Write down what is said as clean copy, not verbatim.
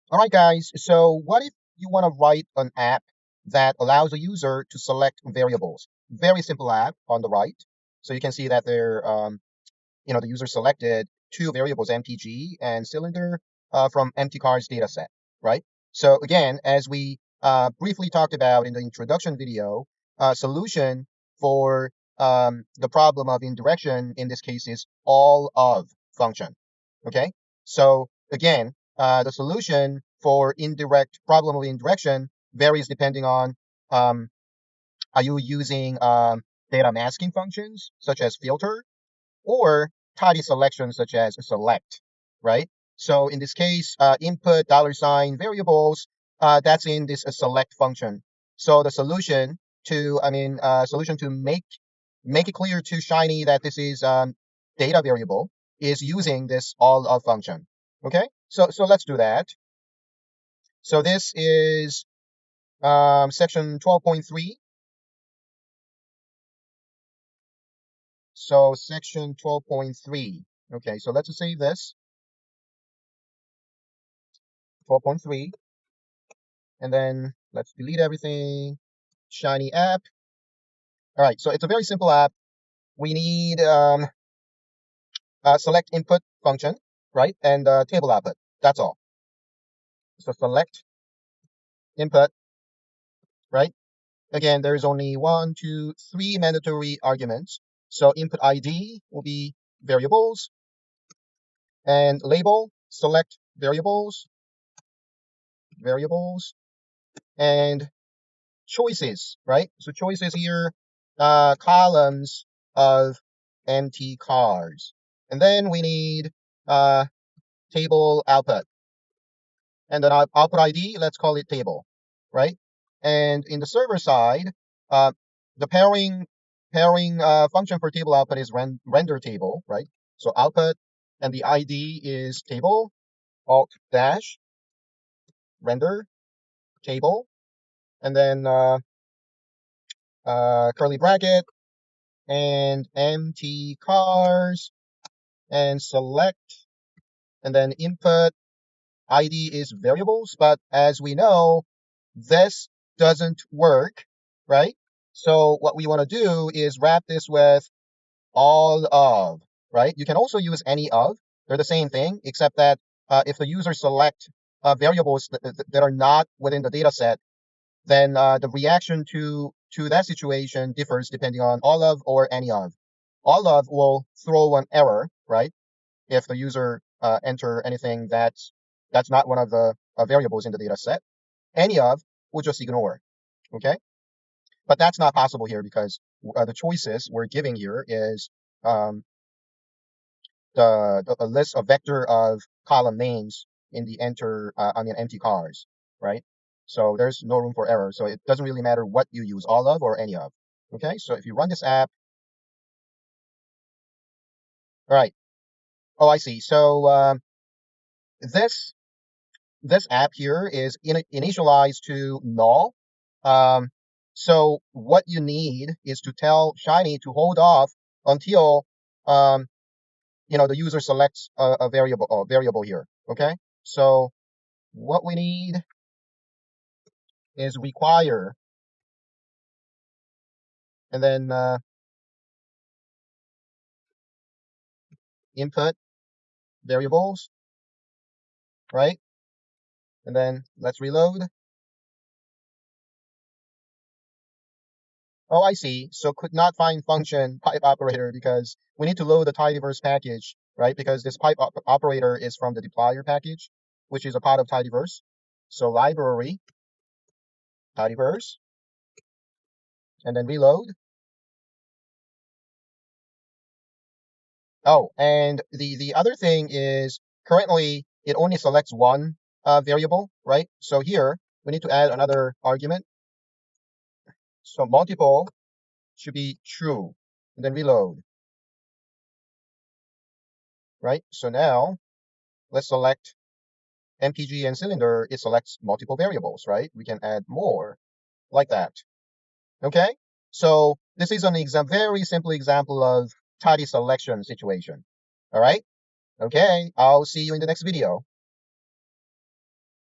All right, guys. So what if you want to write an app that allows a user to select variables? Very simple app on the right. So you can see that the user selected two variables, MTG and cylinder, from empty cars data set, right? So again, as we briefly talked about in the introduction video, solution for the problem of indirection in this case is all of function. Okay, so again, the solution for indirect problem of indirection varies depending on um, are you using data masking functions such as filter or tidy selections such as select, right? So in this case, input $ variables, that's in this select function. So the solution to make it clear to Shiny that this is data variable is using this all of function. Okay, so let's do that. So this is section 12.3. So section 12.3. Okay, so let's save this 12.3, and then let's delete everything. Shiny app. All right, so it's a very simple app. We need select input function, right, and table output. That's all. So select input, right? Again, there's only 1, 2, 3 mandatory arguments. So input ID will be variables, and label select variables, and choices, right? So choices here, columns of empty cars. And then we need table output. And then output ID, let's call it table, right? And in the server side, uh, the pairing function for table output is render table, right? So output and the ID is table, alt dash render table, and then curly bracket and empty cars and select, and then input ID is variables. But as we know, this doesn't work, right? So what we want to do is wrap this with all of, right? You can also use any of. They're the same thing, except that if the user select variables that are not within the data set, then the reaction to that situation differs depending on all of or any of. All of will throw an error, right? If the user enter anything that's not one of the variables in the data set. Any of will just ignore, okay? But that's not possible here because the choices we're giving here is um, a list, a vector of column names in the empty cars, right? So there's no room for error. So it doesn't really matter what you use, all of or any of. Okay, so if you run this app, all right. Oh, I see. So this this app here is initialized to null. Um, so what you need is to tell Shiny to hold off until um, the user selects a variable here. Okay, so what we need is require, and then input variables, right? And then let's reload. Oh, I see. So could not find function pipe operator because we need to load the tidyverse package, right? Because this pipe operator is from the deployer package, which is a part of tidyverse. So library, tidyverse, and then reload. Oh, and the other thing is currently it only selects one variable, right? So here we need to add another argument. So multiple should be true, and then reload, right? So now let's select MPG and cylinder. It selects multiple variables, right? We can add more like that. Okay, so this is an very simple example of tidy selection situation. All right. Okay, I'll see you in the next video.